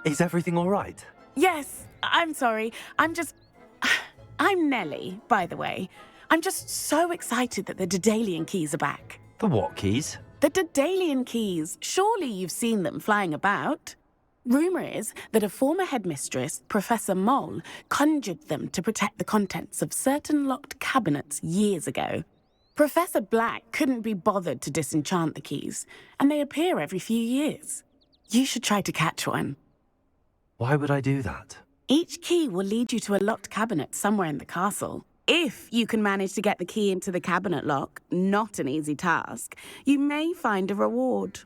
Is everything all right? Yes, I'm sorry. I'm Nellie, by the way. I'm just so excited that the Daedalian keys are back. The what keys? The Daedalian keys. Surely you've seen them flying about. Rumour is that a former headmistress, Professor Mole, conjured them to protect the contents of certain locked cabinets years ago. Professor Black couldn't be bothered to disenchant the keys, and they appear every few years. You should try to catch one. Why would I do that? Each key will lead you to a locked cabinet somewhere in the castle. If you can manage to get the key into the cabinet lock, not an easy task, you may find a reward.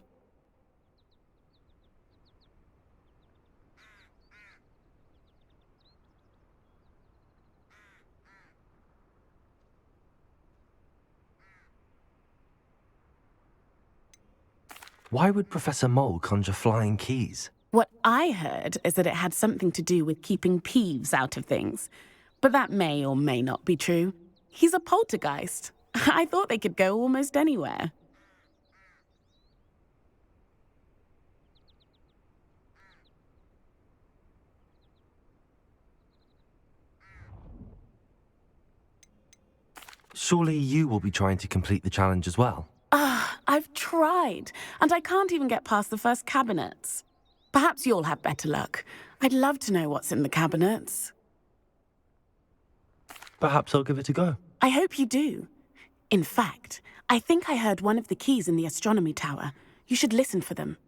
Why would Professor Mole conjure flying keys? What I heard is that it had something to do with keeping Peeves out of things. But that may or may not be true. He's a poltergeist. I thought they could go almost anywhere. Surely you will be trying to complete the challenge as well. I've tried, and I can't even get past the first cabinets. Perhaps you'll have better luck. I'd love to know what's in the cabinets. Perhaps I'll give it a go. I hope you do. In fact, I think I heard one of the keys in the astronomy tower. You should listen for them.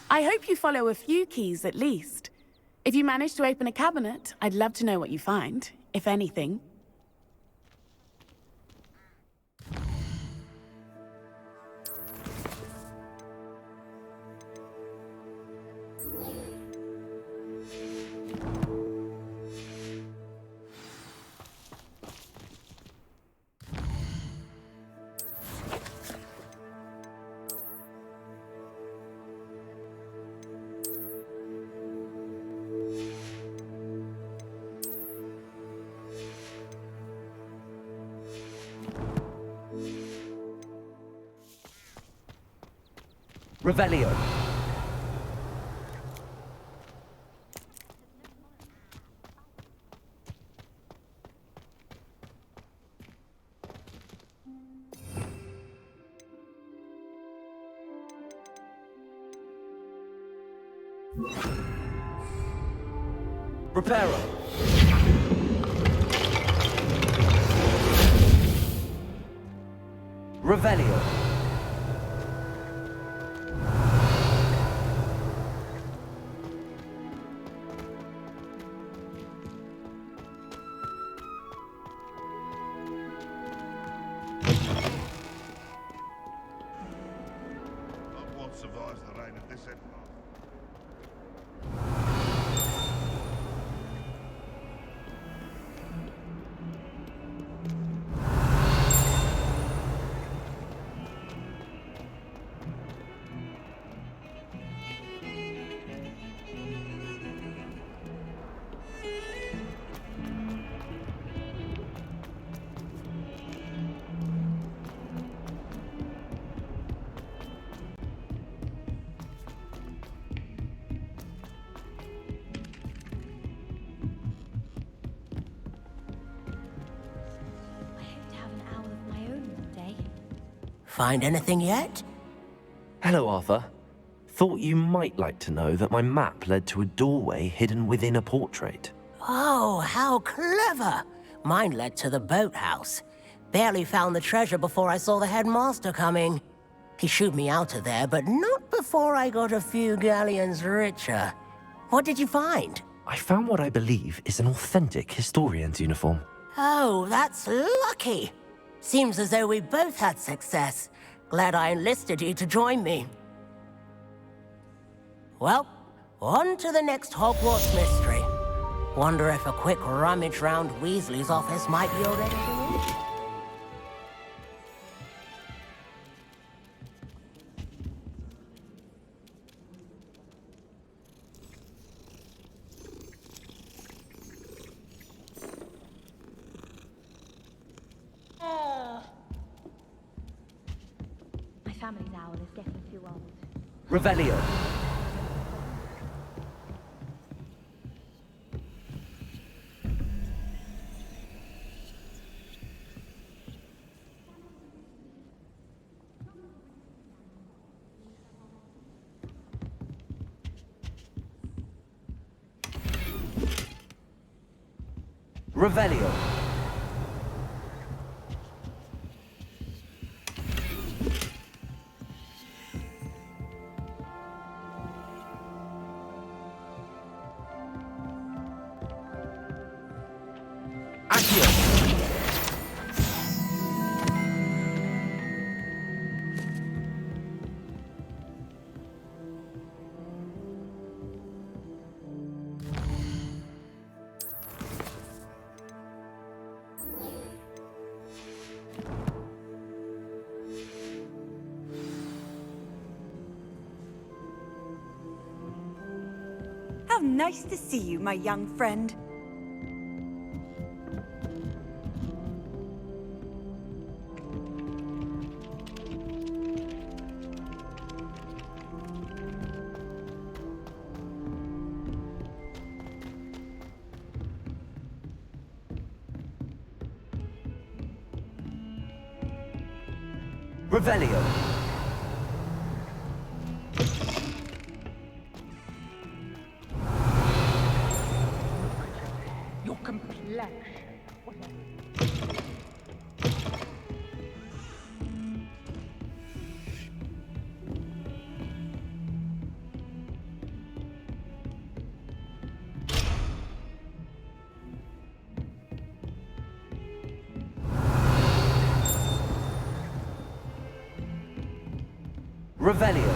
I hope you follow a few keys at least. If you manage to open a cabinet, I'd love to know what you find, if anything. Revelio. Reparo. Revelio. What survives the reign of this empire? Find anything yet? Hello, Arthur. Thought you might like to know that my map led to a doorway hidden within a portrait. Oh, how clever! Mine led to the boathouse. Barely found the treasure before I saw the headmaster coming. He shooed me out of there, but not before I got a few galleons richer. What did you find? I found what I believe is an authentic historian's uniform. Oh, that's lucky. Seems as though we both had success. Glad I enlisted you to join me. Well, on to the next Hogwarts mystery. Wonder if a quick rummage round Weasley's office might yield anything? My family's owl is getting too old. Revelio. Revelio. Accio. How nice to see you, my young friend. Revelio. Your complexion. Revelio.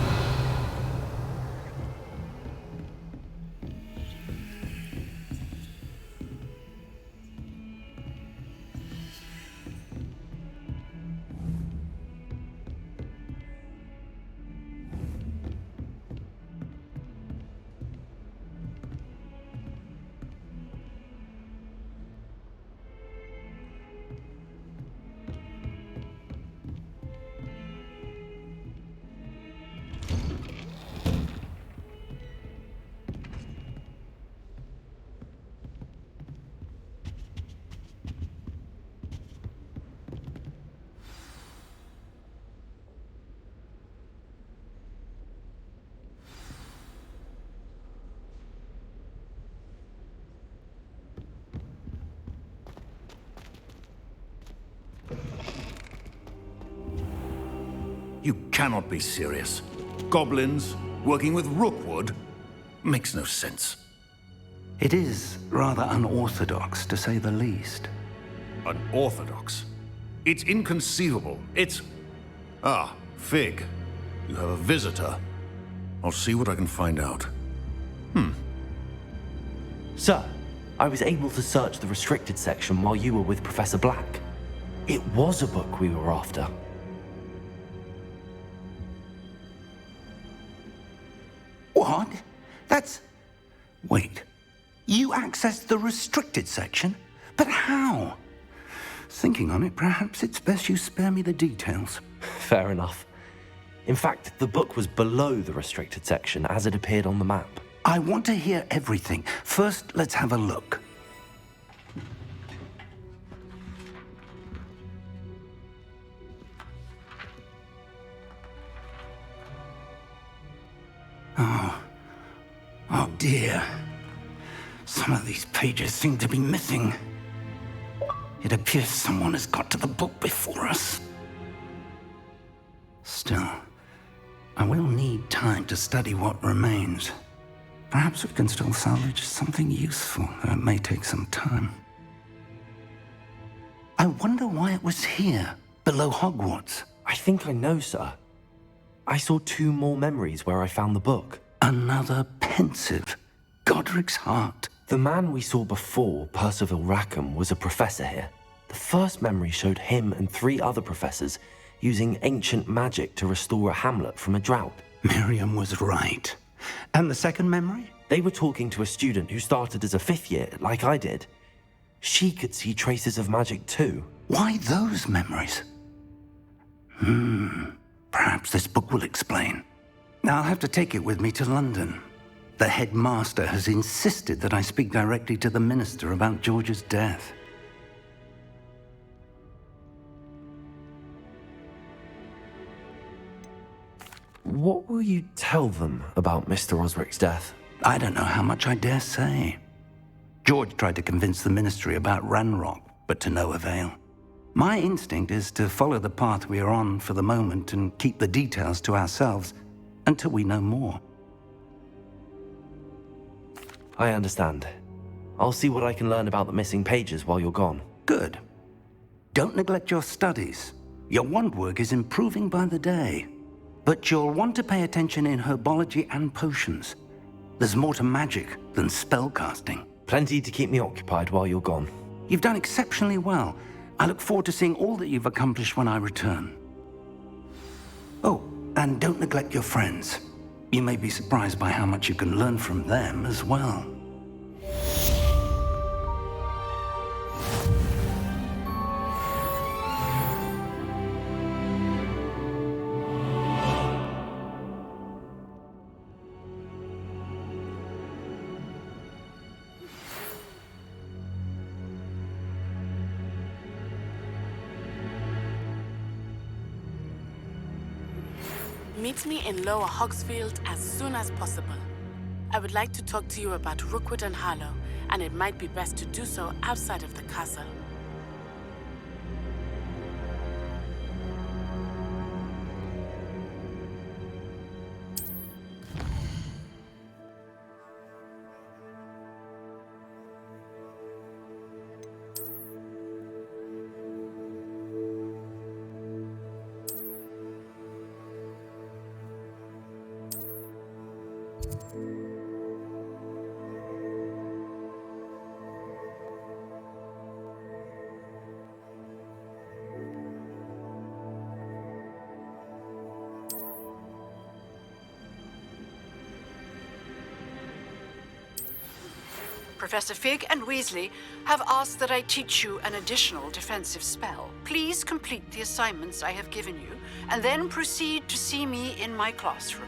You cannot be serious. Goblins working with Rookwood makes no sense. It is rather unorthodox, to say the least. Unorthodox? It's inconceivable. It's... Ah, Fig. You have a visitor. I'll see what I can find out. Sir, I was able to search the restricted section while you were with Professor Black. It was a book we were after. What? That's... Wait. You accessed the restricted section? But how? Thinking on it, perhaps it's best you spare me the details. Fair enough. In fact, the book was below the restricted section as it appeared on the map. I want to hear everything. First, let's have a look. Oh dear. Some of these pages seem to be missing. It appears someone has got to the book before us. Still, I will need time to study what remains. Perhaps we can still salvage something useful, though it may take some time. I wonder why it was here, below Hogwarts. I think I know, sir. I saw 2 more memories where I found the book. Another pensive. Godric's heart. The man we saw before, Percival Rackham, was a professor here. The first memory showed him and 3 other professors using ancient magic to restore a hamlet from a drought. Miriam was right. And the second memory? They were talking to a student who started as a 5th year, like I did. She could see traces of magic too. Why those memories? Perhaps this book will explain. Now I'll have to take it with me to London. The headmaster has insisted that I speak directly to the minister about George's death. What will you tell them about Mr. Osric's death? I don't know how much I dare say. George tried to convince the Ministry about Ranrock, but to no avail. My instinct is to follow the path we are on for the moment and keep the details to ourselves until we know more. I understand. I'll see what I can learn about the missing pages while you're gone. Good. Don't neglect your studies. Your wand work is improving by the day. But you'll want to pay attention in herbology and potions. There's more to magic than spellcasting. Plenty to keep me occupied while you're gone. You've done exceptionally well. I look forward to seeing all that you've accomplished when I return. Oh, and don't neglect your friends. You may be surprised by how much you can learn from them as well. Meet me in Lower Hogsfield as soon as possible. I would like to talk to you about Rookwood and Harlow, and it might be best to do so outside of the castle. Professor Fig and Weasley have asked that I teach you an additional defensive spell. Please complete the assignments I have given you, and then proceed to see me in my classroom.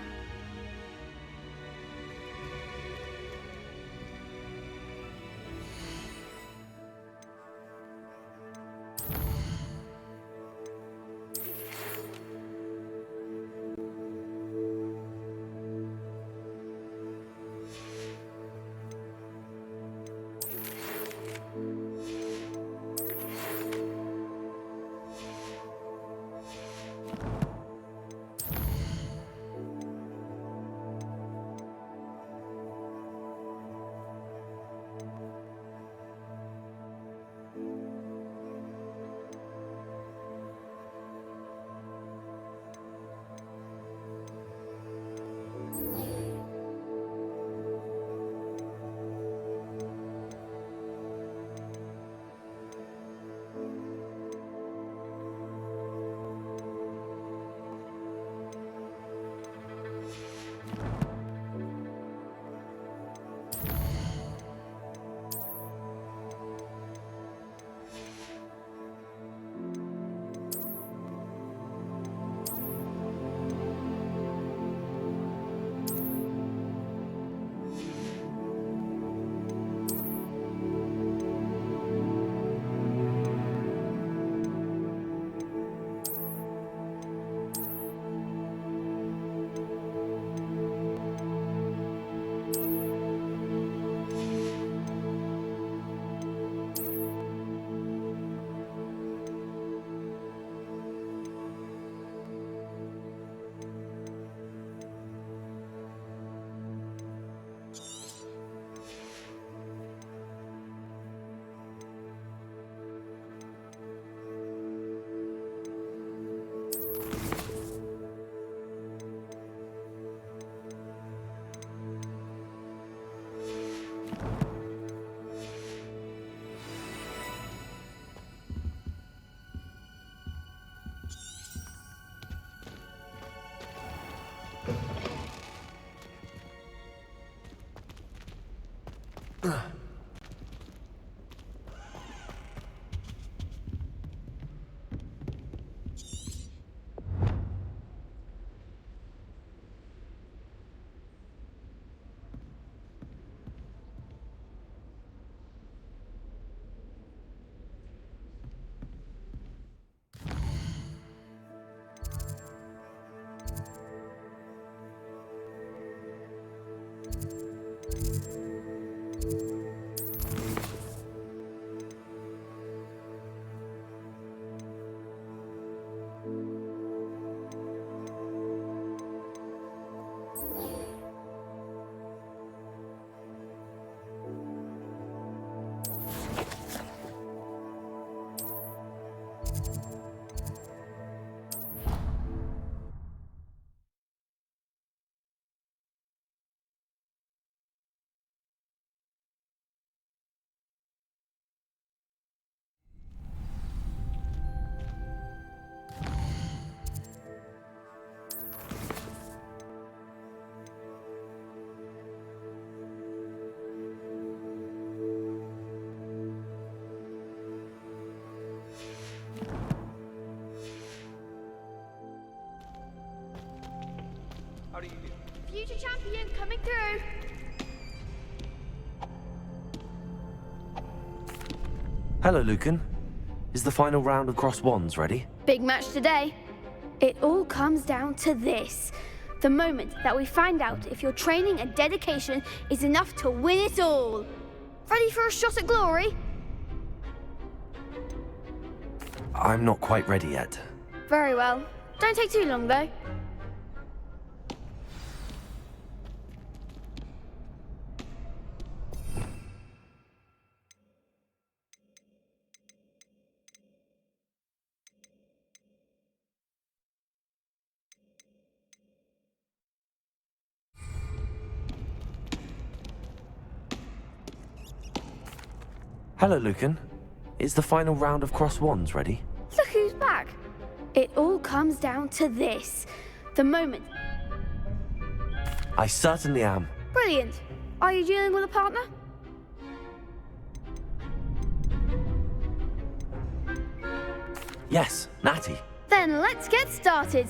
Future champion coming through. Hello, Lucan. Is the final round of cross wands ready? Big match today. It all comes down to this. The moment that we find out if your training and dedication is enough to win it all. Ready for a shot at glory? I'm not quite ready yet. Very well. Don't take too long, though. Hello, Lucan. Is the final round of cross wands ready? Look who's back. It all comes down to this. The moment. I certainly am. Brilliant. Are you dealing with a partner? Yes, Natty. Then let's get started.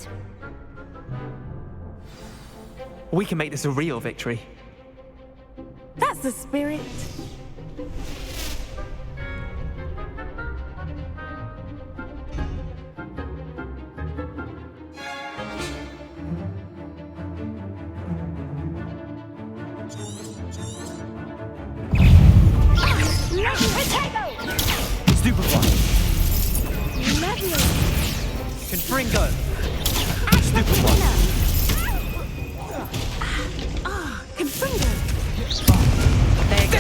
We can make this a real victory. That's the spirit. Stupefy. Confringo. Stupefy. Confringo. There you go.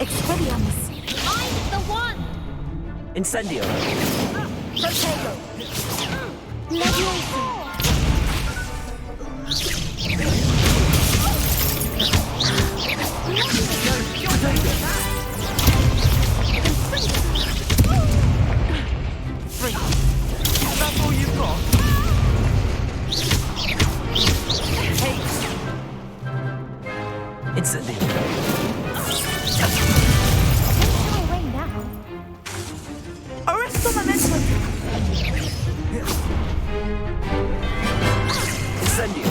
Expelliarmus. I'm the one. Incendio. Protego. Leviosa. That's all you've got? Incendio. Away now. Arresto momentum. Incendio.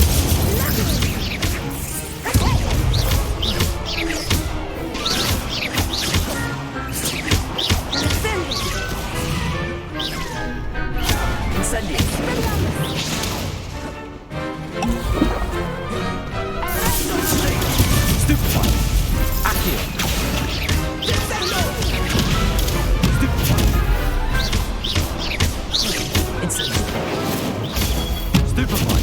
Incendio. Stupefy. Accio. Stupefy. Incendio. Stupefy.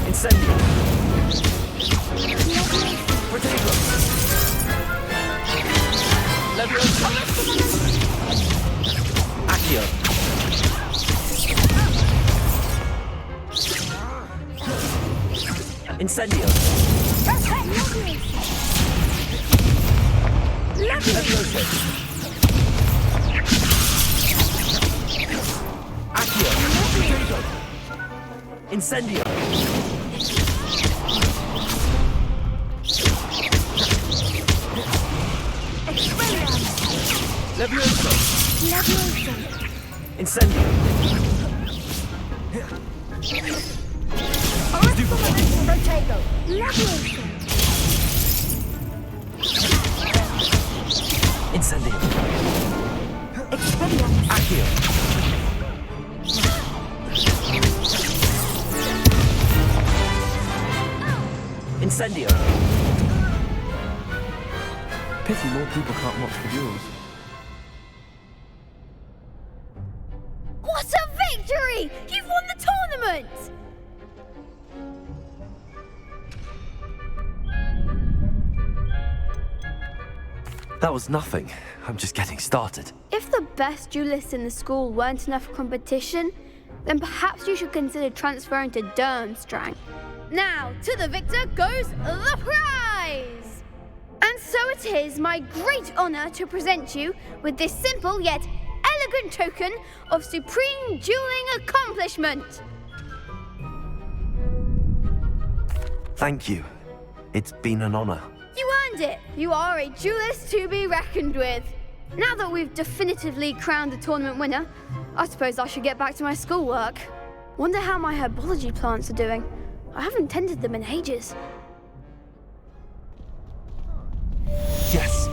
Incendio. Protego. Leviosa. Accio. Incendio. Leviosa. Accio. Protego. Incendio. Leviosa. Incendio. Protego. Incendio. Accio. Incendio. Pity more people can't watch the duels. What a victory! You've won the tournament! That was nothing. I'm just getting started. If the best duelists in the school weren't enough for competition, then perhaps you should consider transferring to Durmstrang. Now, to the victor goes the prize! And so it is my great honor to present you with this simple yet elegant token of supreme dueling accomplishment. Thank you. It's been an honor. You earned it! You are a duelist to be reckoned with. Now that we've definitively crowned the tournament winner, I suppose I should get back to my schoolwork. Wonder how my herbology plants are doing. I haven't tended them in ages. Yes!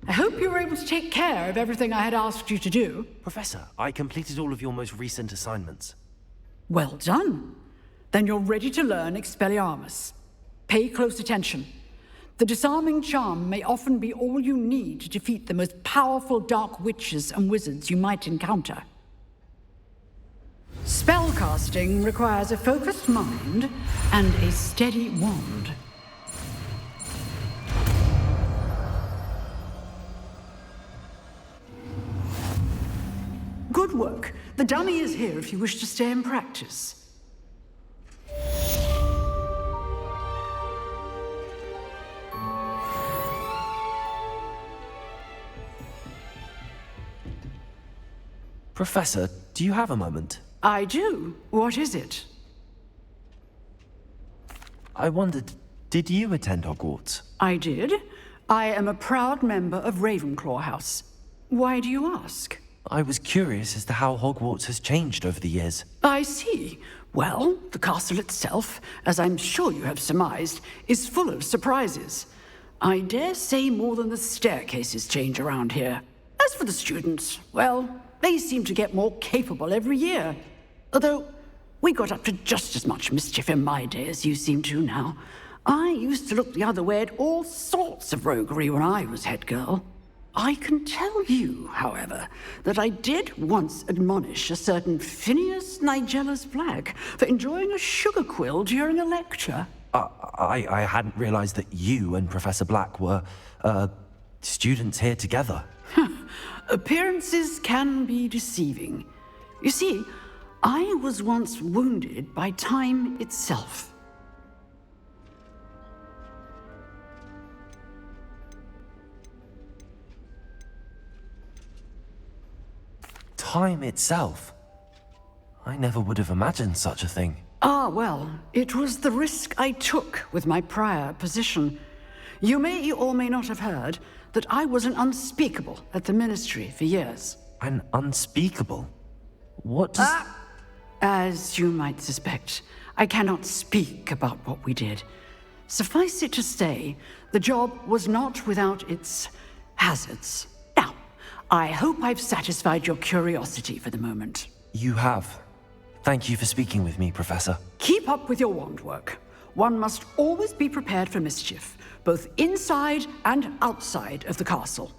I hope you were able to take care of everything I had asked you to do. Professor, I completed all of your most recent assignments. Well done. Then you're ready to learn Expelliarmus. Pay close attention. The disarming charm may often be all you need to defeat the most powerful dark witches and wizards you might encounter. Spellcasting requires a focused mind and a steady wand. Good work. The dummy is here if you wish to stay and practice. Professor, do you have a moment? I do. What is it? I wondered, did you attend Hogwarts? I did. I am a proud member of Ravenclaw House. Why do you ask? I was curious as to how Hogwarts has changed over the years. I see. Well, the castle itself, as I'm sure you have surmised, is full of surprises. I dare say more than the staircases change around here. As for the students, well, they seem to get more capable every year. Although, we got up to just as much mischief in my day as you seem to now. I used to look the other way at all sorts of roguery when I was head girl. I can tell you, however, that I did once admonish a certain Phineas Nigellas Black for enjoying a sugar quill during a lecture. I hadn't realized that you and Professor Black were, students here together. Appearances can be deceiving. You see, I was once wounded by time itself. Time itself? I never would have imagined such a thing. Ah, well, it was the risk I took with my prior position. You may or may not have heard that I was an unspeakable at the Ministry for years. An unspeakable? What does... As you might suspect, I cannot speak about what we did. Suffice it to say, the job was not without its hazards. Now, I hope I've satisfied your curiosity for the moment. You have. Thank you for speaking with me, Professor. Keep up with your wand work. One must always be prepared for mischief, both inside and outside of the castle.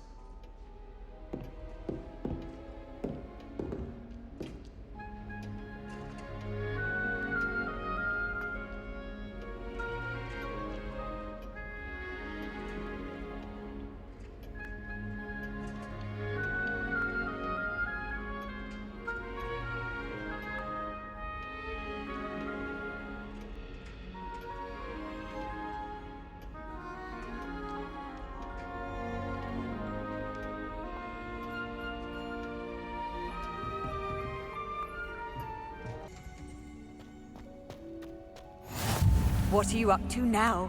What are you up to now?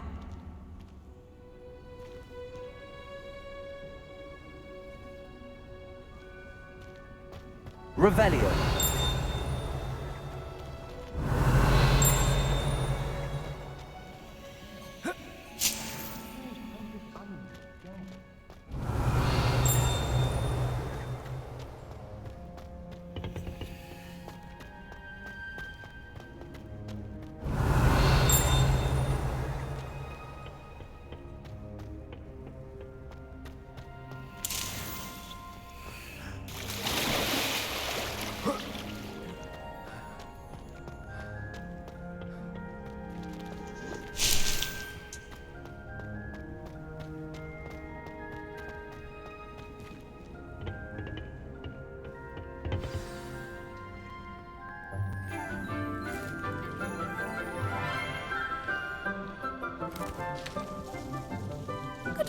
Revelio.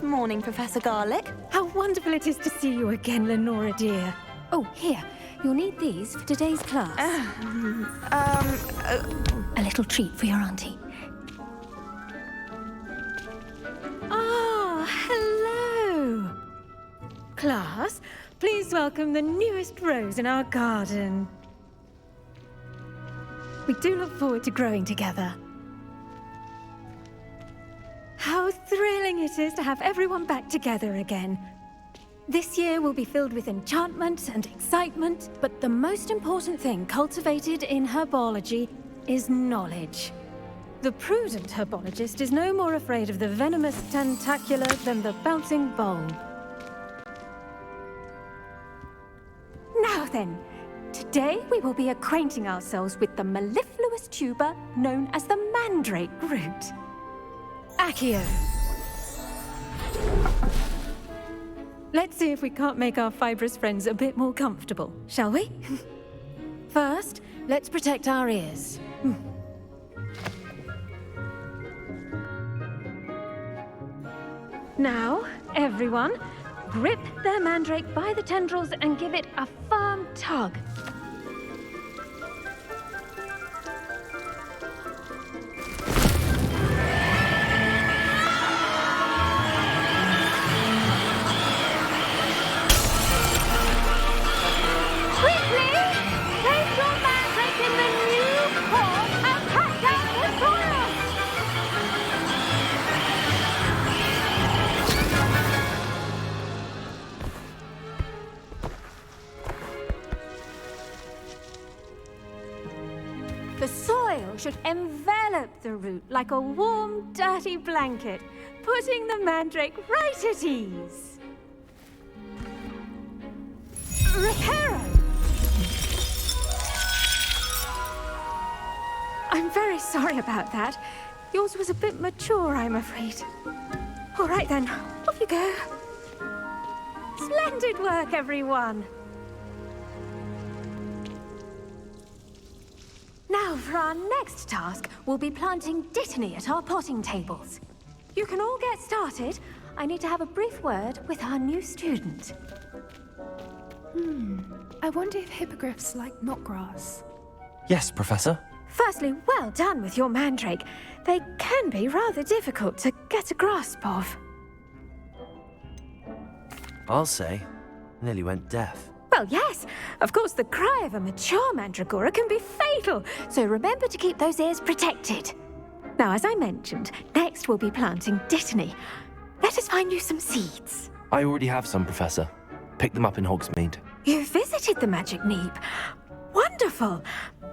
morning, Professor Garlick. How wonderful it is to see you again, Lenora dear. Oh, here. You'll need these for today's class. A little treat for your auntie. Ah, hello. Class, please welcome the newest rose in our garden. We do look forward to growing together. How thrilling it is to have everyone back together again. This year will be filled with enchantment and excitement, but the most important thing cultivated in herbology is knowledge. The prudent herbologist is no more afraid of the venomous tentacula than the bouncing bulb. Now then, today we will be acquainting ourselves with the mellifluous tuber known as the mandrake root. Accio. Let's see if we can't make our fibrous friends a bit more comfortable, shall we? First, let's protect our ears. Now, everyone, grip their mandrake by the tendrils and give it a firm tug. The soil should envelop the root like a warm, dirty blanket, putting the mandrake right at ease. Reparo! I'm very sorry about that. Yours was a bit mature, I'm afraid. All right then, off you go. Splendid work, everyone. Now, for our next task, we'll be planting dittany at our potting tables. You can all get started. I need to have a brief word with our new student. I wonder if hippogriffs like knotgrass. Yes, Professor. Firstly, well done with your mandrake. They can be rather difficult to get a grasp of. I'll say, nearly went deaf. Well, yes. Of course, the cry of a mature mandragora can be fatal, so remember to keep those ears protected. Now, as I mentioned, next we'll be planting dittany. Let us find you some seeds. I already have some, Professor. Picked them up in Hogsmeade. You visited the Magic Neep. Wonderful.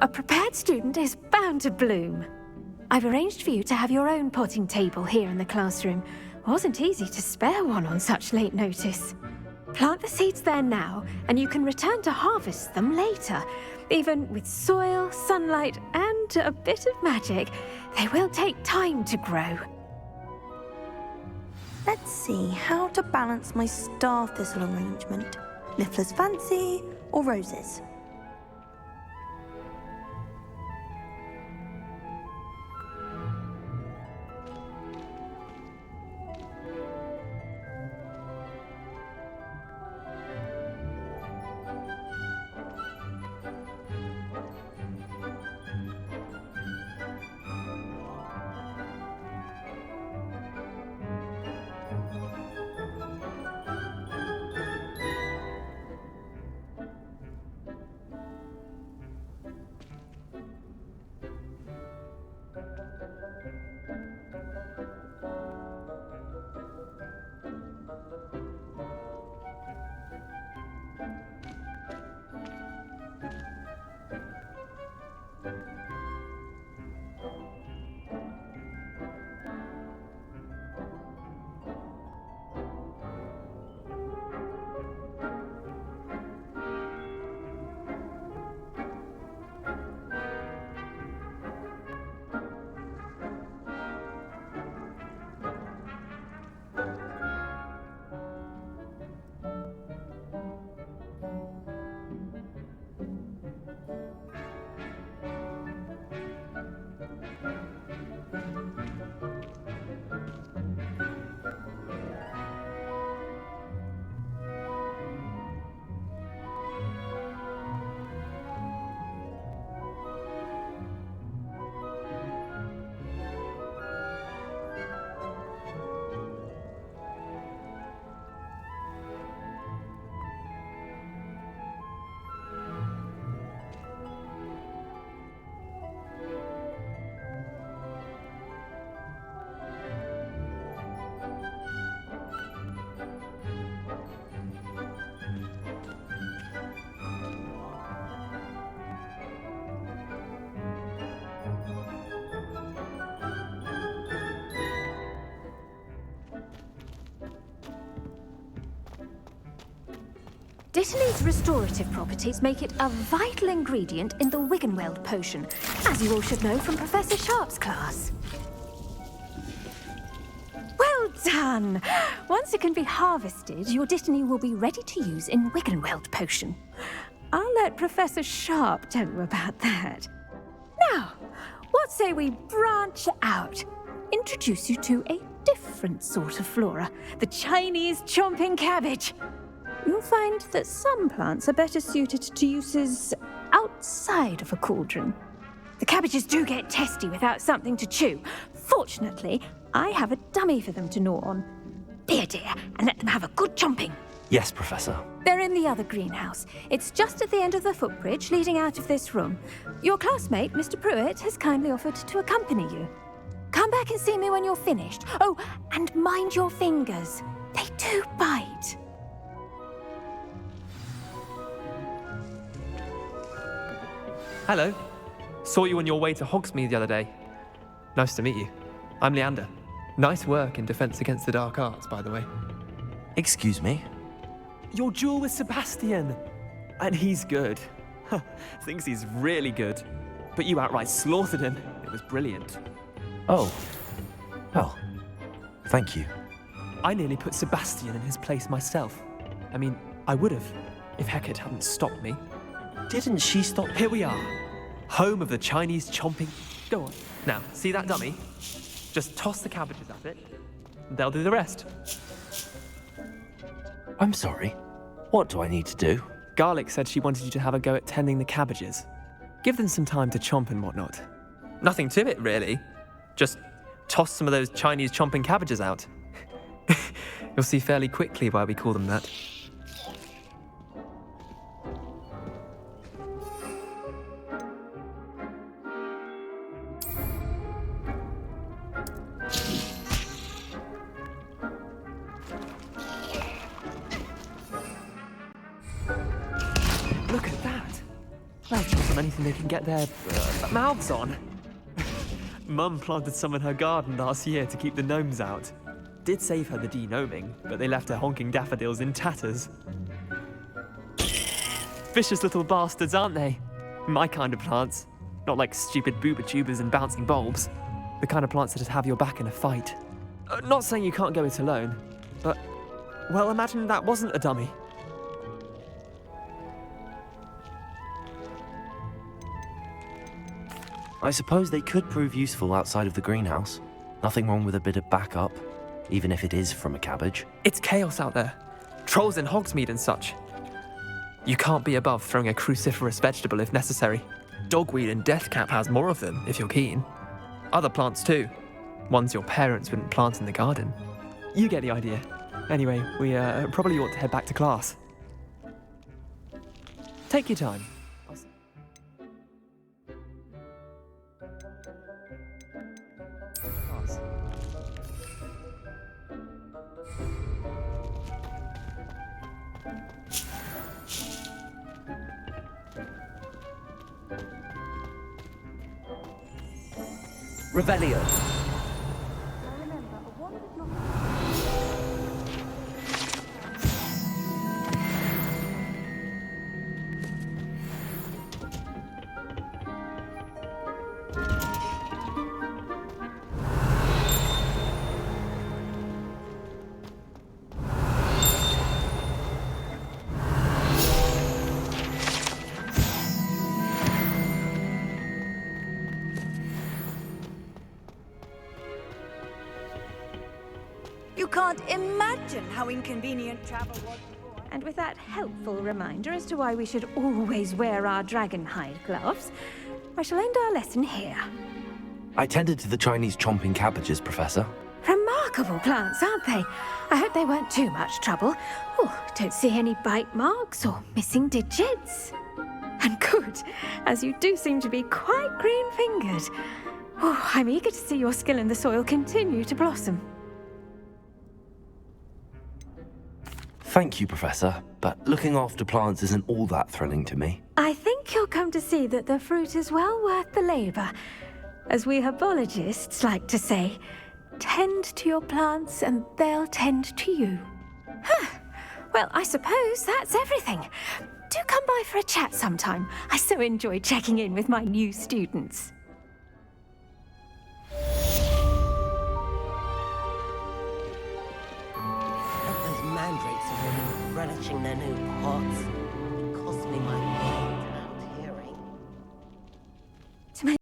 A prepared student is bound to bloom. I've arranged for you to have your own potting table here in the classroom. Wasn't easy to spare one on such late notice. Plant the seeds there now, and you can return to harvest them later. Even with soil, sunlight, and a bit of magic, they will take time to grow. Let's see how to balance my star thistle arrangement. Niffler's fancy or roses? Dittany's restorative properties make it a vital ingredient in the Wiggenweld potion, as you all should know from Professor Sharp's class. Well done! Once it can be harvested, your Dittany will be ready to use in Wiggenweld potion. I'll let Professor Sharp tell you about that. Now, what say we branch out? Introduce you to a different sort of flora, the Chinese chomping cabbage. You'll find that some plants are better suited to uses outside of a cauldron. The cabbages do get testy without something to chew. Fortunately, I have a dummy for them to gnaw on. Be a dear and let them have a good chomping. Yes, Professor. They're in the other greenhouse. It's just at the end of the footbridge leading out of this room. Your classmate, Mr. Pruitt, has kindly offered to accompany you. Come back and see me when you're finished. Oh, and mind your fingers. They do bite. Hello. Saw you on your way to Hogsmeade the other day. Nice to meet you. I'm Leander. Nice work in Defense Against the Dark Arts, by the way. Excuse me? Your duel with Sebastian. And he's good. Thinks he's really good. But you outright slaughtered him. It was brilliant. Oh. Well, thank you. I nearly put Sebastian in his place myself. I mean, I would have, if Hecate hadn't stopped me. Didn't she stop? Here we are. Home of the Chinese chomping. Go on. Now, see that dummy? Just toss the cabbages at it. They'll do the rest. I'm sorry. What do I need to do? Garlic said she wanted you to have a go at tending the cabbages. Give them some time to chomp and whatnot. Nothing to it, really. Just toss some of those Chinese chomping cabbages out. You'll see fairly quickly why we call them that. Look at that. They'll chomp on anything they can get their mouths on. Mum planted some in her garden last year to keep the gnomes out. Did save her the de-gnoming, but they left her honking daffodils in tatters. Vicious little bastards, aren't they? My kind of plants. Not like stupid booba tubers and bouncing bulbs. The kind of plants that'd have your back in a fight. Not saying you can't go it alone, but, well, imagine that wasn't a dummy. I suppose they could prove useful outside of the greenhouse. Nothing wrong with a bit of backup, even if it is from a cabbage. It's chaos out there. Trolls in Hogsmeade and such. You can't be above throwing a cruciferous vegetable if necessary. Dogweed and deathcap has more of them, if you're keen. Other plants too. Ones your parents wouldn't plant in the garden. You get the idea. Anyway, we probably ought to head back to class. Take your time. Revelio. You can't imagine how inconvenient travel was before. And with that helpful reminder as to why we should always wear our dragon hide gloves, I shall end our lesson here. I tended to the Chinese chomping cabbages, Professor. Remarkable plants, aren't they? I hope they weren't too much trouble. Oh, don't see any bite marks or missing digits. And good, as you do seem to be quite green-fingered. Oh, I'm eager to see your skill in the soil continue to blossom. Thank you, Professor, but looking after plants isn't all that thrilling to me. I think you'll come to see that the fruit is well worth the labour. As we herbologists like to say, tend to your plants and they'll tend to you. Well, I suppose that's everything. Do come by for a chat sometime. I so enjoy checking in with my new students. Those mandrakes are really relishing their new pots. It cost me my head out hearing. To my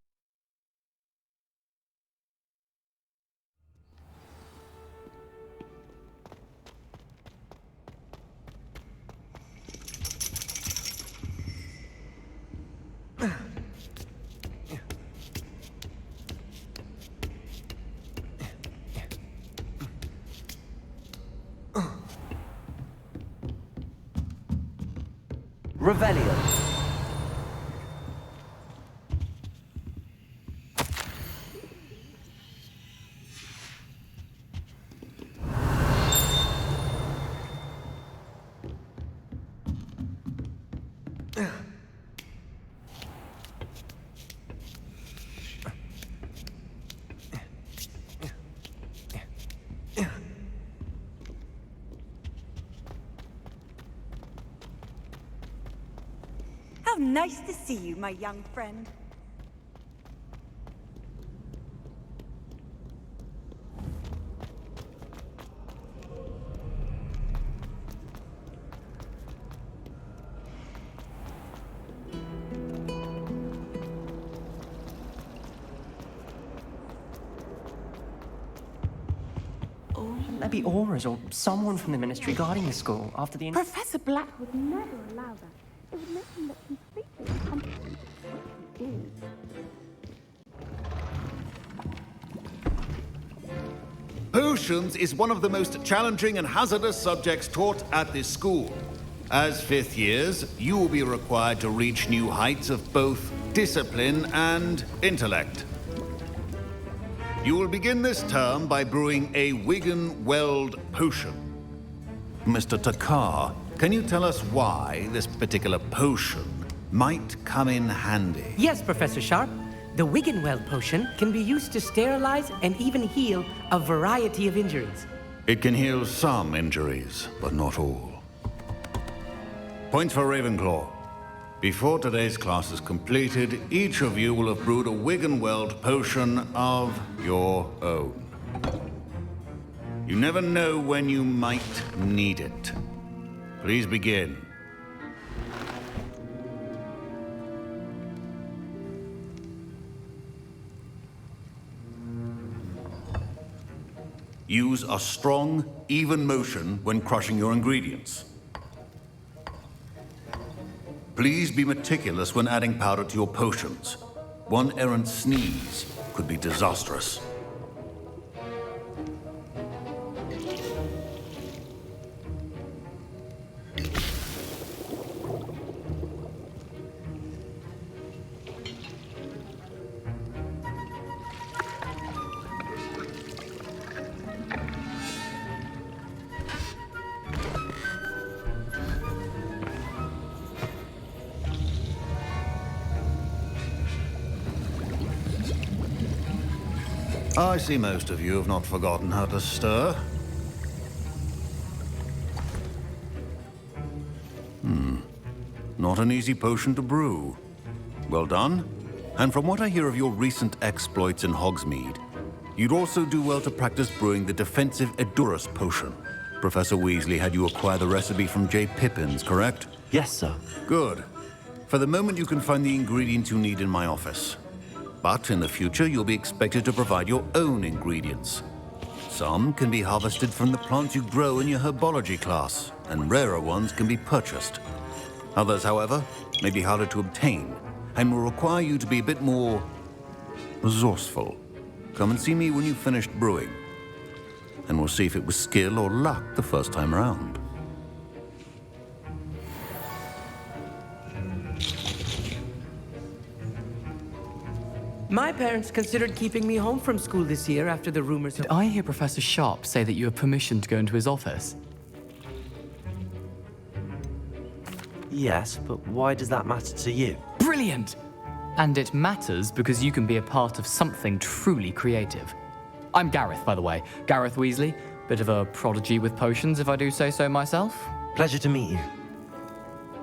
Revelio. How nice to see you, my young friend. Maybe Aura's or someone from the ministry guarding the school after the... Professor Black would never allow that. It would make him look completely incompetent. Which he is. Potions is one of the most challenging and hazardous subjects taught at this school. As fifth years, you will be required to reach new heights of both discipline and intellect. You will begin this term by brewing a Wigan-Weld potion. Mr. Takar, can you tell us why this particular potion might come in handy? Yes, Professor Sharp. The Wigan-Weld potion can be used to sterilize and even heal a variety of injuries. It can heal some injuries, but not all. Points for Ravenclaw. Before today's class is completed, each of you will have brewed a Wigan-Weld potion of your own. You never know when you might need it. Please begin. Use a strong, even motion when crushing your ingredients. Please be meticulous when adding powder to your potions. One errant sneeze could be disastrous. I see most of you have not forgotten how to stir. Not an easy potion to brew. Well done. And from what I hear of your recent exploits in Hogsmeade, you'd also do well to practice brewing the defensive Edurus potion. Professor Weasley had you acquire the recipe from J. Pippins, correct? Yes, sir. Good. For the moment, you can find the ingredients you need in my office. But in the future, you'll be expected to provide your own ingredients. Some can be harvested from the plants you grow in your herbology class, and rarer ones can be purchased. Others, however, may be harder to obtain, and will require you to be a bit more resourceful. Come and see me when you've finished brewing, and we'll see if it was skill or luck the first time around. My parents considered keeping me home from school this year after the rumors of... Did I hear Professor Sharp say that you have permission to go into his office? Yes, but why does that matter to you? Brilliant! And it matters because you can be a part of something truly creative. I'm Gareth, by the way, Gareth Weasley, Bit of a prodigy with potions, if I do say so myself. Pleasure to meet you.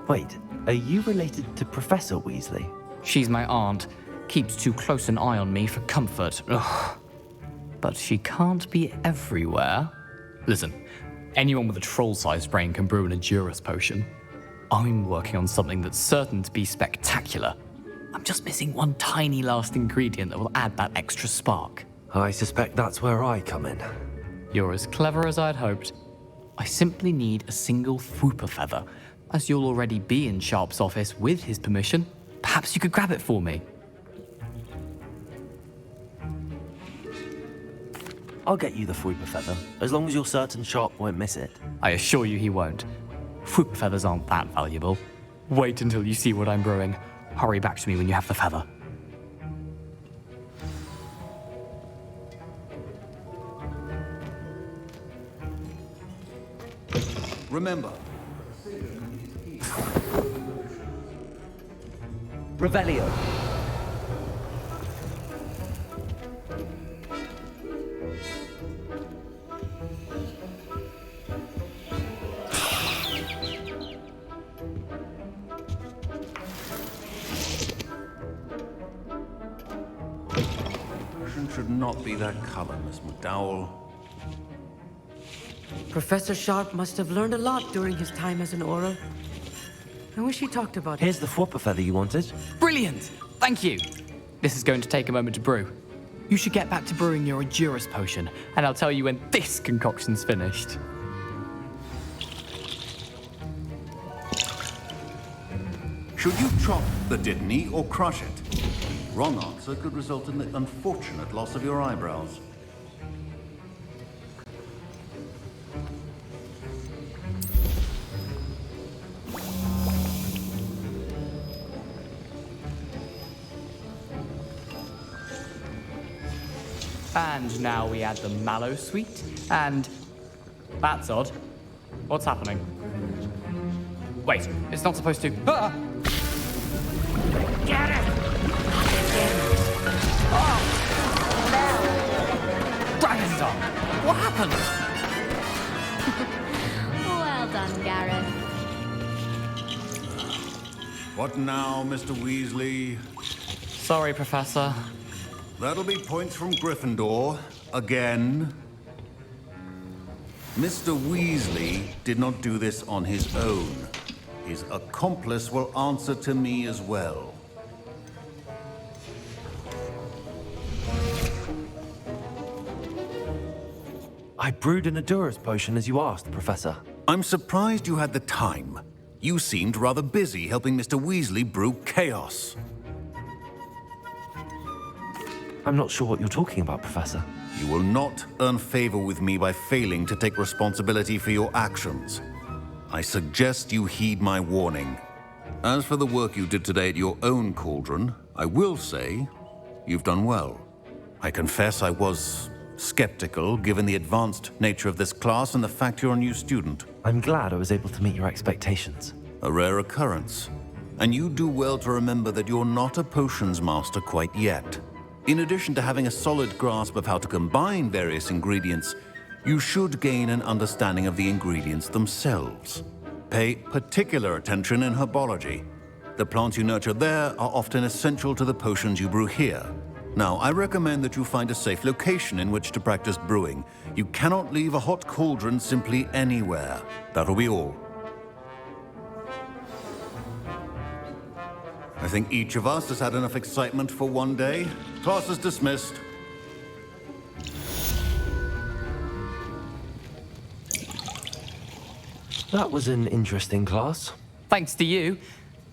Wait, are you related to Professor Weasley? She's my aunt. Keeps too close an eye on me for comfort. Ugh. But she can't be everywhere. Listen, anyone with a troll-sized brain can brew an Endurus potion. I'm working on something that's certain to be spectacular. I'm just missing one tiny last ingredient that will add that extra spark. I suspect that's where I come in. You're as clever as I'd hoped. I simply need a single Fwooper feather. As you'll already be in Sharp's office with his permission, perhaps you could grab it for me. I'll get you the Fwooper feather, as long as you're certain Sharp won't miss it. I assure you he won't. Fwooper feathers aren't that valuable. Wait until you see what I'm brewing. Hurry back to me when you have the feather. Remember, Revelio. should not be that color, Miss McDowell. Professor Sharp must have learned a lot during his time as an Auror. I wish he talked about it. Here's the Fwooper feather you wanted. Brilliant! Thank you! This is going to take a moment to brew. You should get back to brewing your Endurus potion, and I'll tell you when this concoction's finished. Should you chop the Dittany or crush it? Wrong answer could result in the unfortunate loss of your eyebrows. And now we add the mallow sweet, and... That's odd. What's happening? Wait, it's not supposed to... Ah! Get it! Oh! Dragon's Dog! What happened? Well done, Gareth. What now, Mr. Weasley? Sorry, Professor. That'll be points from Gryffindor. Again. Mr. Weasley did not do this on his own. His accomplice will answer to me as well. I brewed an Endurus potion as you asked, Professor. I'm surprised you had the time. You seemed rather busy helping Mr. Weasley brew chaos. I'm not sure what you're talking about, Professor. You will not earn favor with me by failing to take responsibility for your actions. I suggest you heed my warning. As for the work you did today at your own cauldron, I will say you've done well. I confess I was skeptical, given the advanced nature of this class and the fact you're a new student. I'm glad I was able to meet your expectations. A rare occurrence. And you do well to remember that you're not a potions master quite yet. In addition to having a solid grasp of how to combine various ingredients, you should gain an understanding of the ingredients themselves. Pay particular attention in herbology. The plants you nurture there are often essential to the potions you brew here. Now, I recommend that you find a safe location in which to practice brewing. You cannot leave a hot cauldron simply anywhere. That'll be all. I think each of us has had enough excitement for one day. Class is dismissed. That was an interesting class. Thanks to you.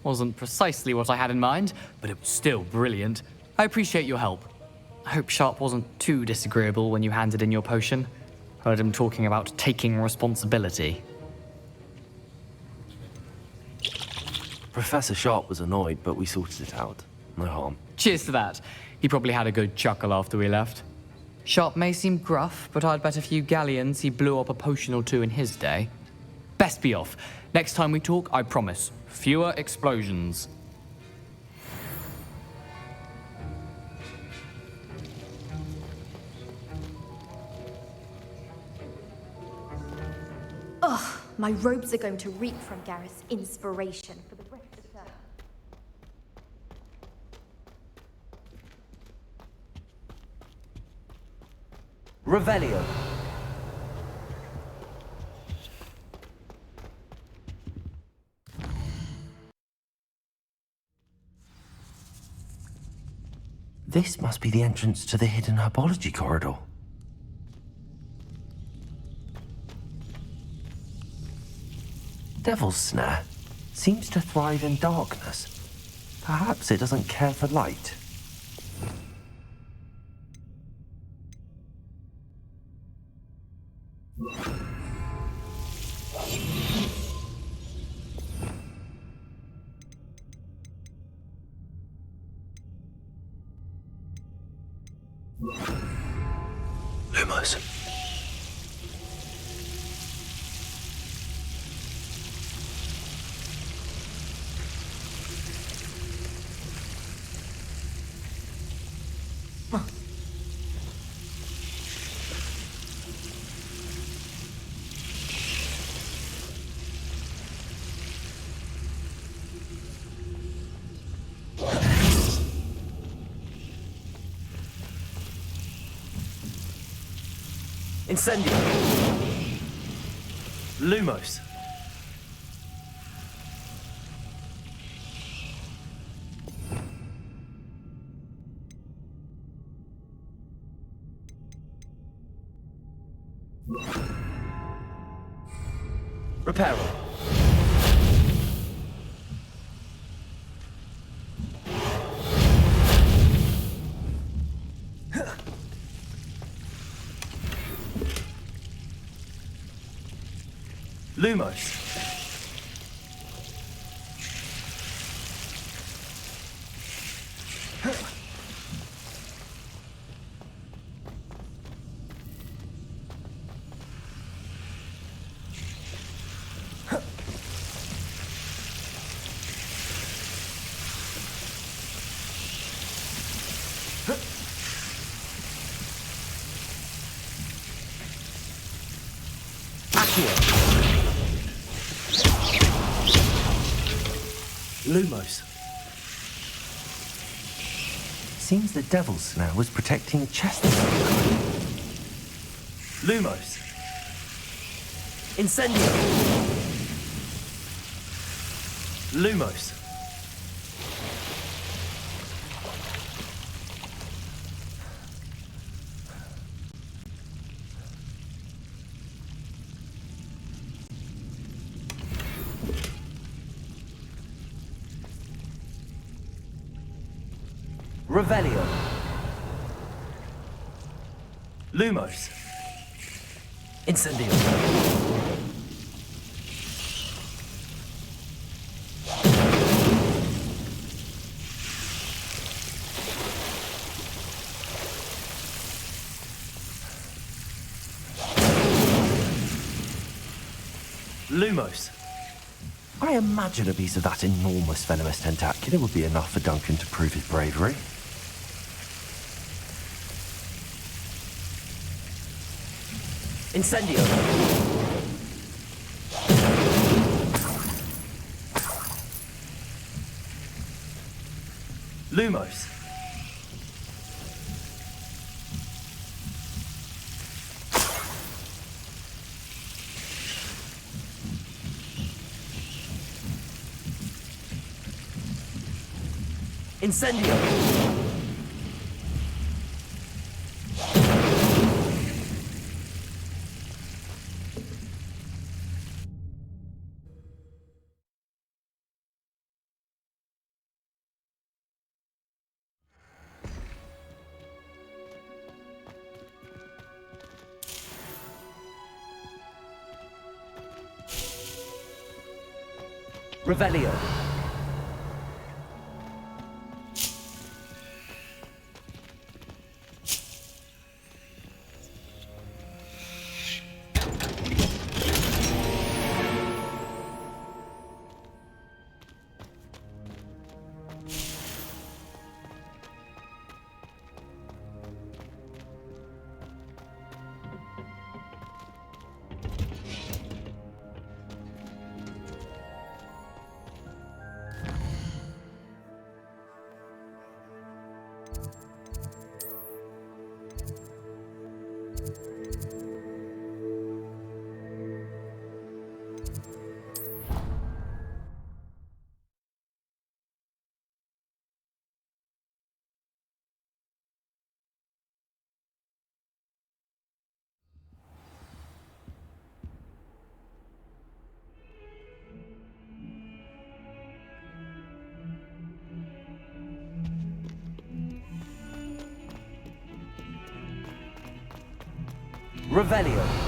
Wasn't precisely what I had in mind, but it was still brilliant. I appreciate your help. I hope Sharp wasn't too disagreeable when you handed in your potion. Heard him talking about taking responsibility. Professor Sharp was annoyed, but we sorted it out. No harm. Cheers to that. He probably had a good chuckle after we left. Sharp may seem gruff, but I'd bet a few galleons he blew up a potion or two in his day. Best be off. Next time we talk, I promise, fewer explosions. My robes are going to reek from Gareth's inspiration for the rest of the term. Revelio. This must be the entrance to the hidden herbology corridor. Devil's Snare seems to thrive in darkness. Perhaps it doesn't care for light. Lumos. Incendio. Lumos. Reparo. Lumos. Lumos. Seems the Devil's Snare was protecting Chester. Lumos. Incendio. Lumos. Revelio. Lumos. Incendio. Lumos. I imagine a piece of that enormous venomous tentacula would be enough for Duncan to prove his bravery. Incendio. Lumos. Incendio. Revelio. Revelio.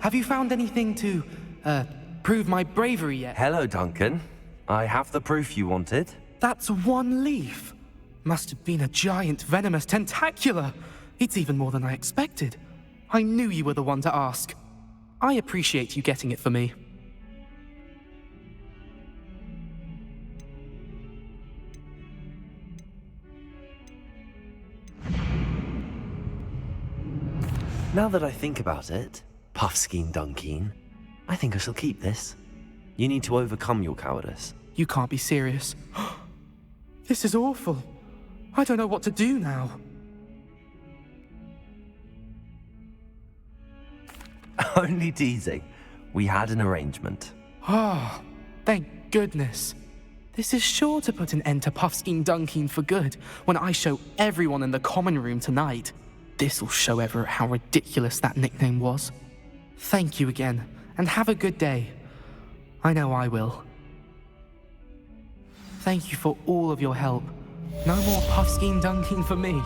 Have you found anything to, prove my bravery yet? Hello, Duncan. I have the proof you wanted. That's one leaf. Must have been a giant venomous tentacula. It's even more than I expected. I knew you were the one to ask. I appreciate you getting it for me. Now that I think about it, Puffskein Dunkeen, I think I shall keep this. You need to overcome your cowardice. You can't be serious. This is awful. I don't know what to do now. Only teasing. We had an arrangement. Ah, thank goodness. This is sure to put an end to Puffskein Dunkeen for good when I show everyone in the common room tonight. This'll show Everett how ridiculous that nickname was. Thank you again, and have a good day. I know I will. Thank you for all of your help. No more Puffskein Dunkeen for me.